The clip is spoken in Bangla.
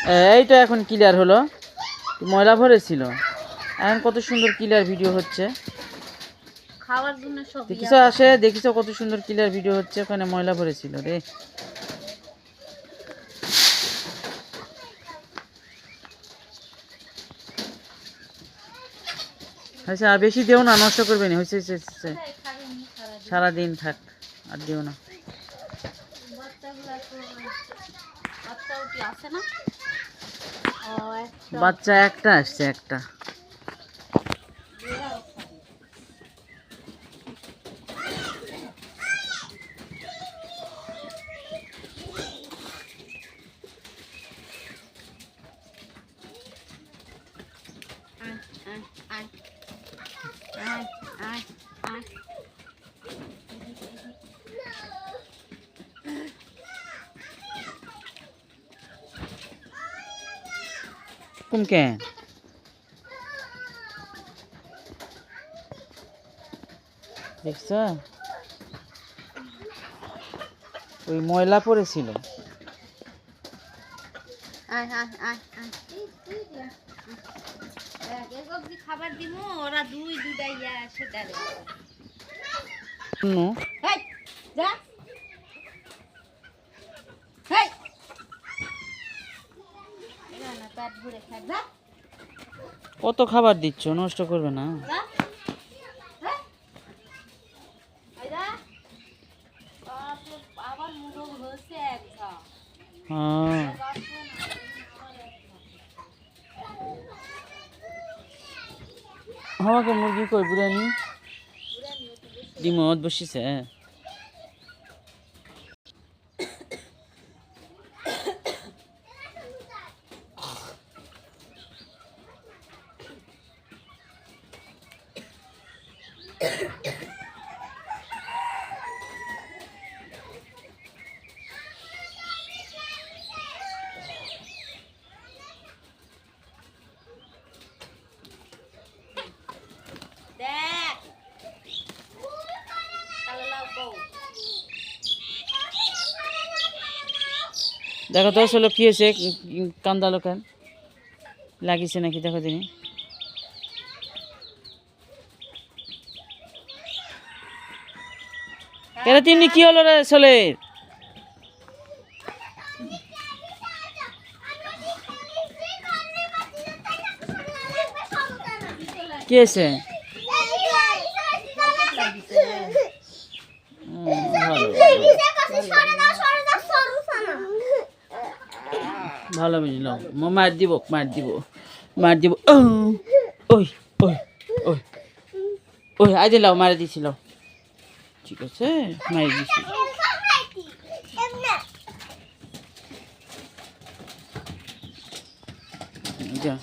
এইটা এখন ক্লিয়ার হলো, ময়লা ভরেছিল, এখন কত সুন্দর ক্লিয়ার ভিডিও হচ্ছে। খাওয়ার জন্য সব দেখিছো আসে, দেখিছো কত সুন্দর ক্লিয়ার ভিডিও হচ্ছে, ওখানে ময়লা ভরেছিল রে। হয়েছে, আর বেশি দিও না, নষ্ট করবে না। হয়েছে সারাদিন থাক, আর দিও না। বাচ্চা একটা আসছে, একটা। কুমকে দেখছ, ওই ময়লা পড়েছিল। খাবার দিব, ওরা দুইটা ইয়া সেটা কত খাবার দিচ্ছ, নষ্ট করবে না। হ্যাঁ, আমাকে মুরগি কই বুড়ানি ডিমত বসিছে। দেখো তো আসলে কি হয়েছে, কান্দালো কেন, লাগিয়েছে নাকি দেখো দিনি। কেন তিনি কি হলো রে আসলে, কি হয়েছে? ভালো বুঝলাম, মার দিব মার দিব মার দিব। ওই ওই ওই ওই আজ লাও, মারে দিছিল, ঠিক আছে মারি দিছি। যা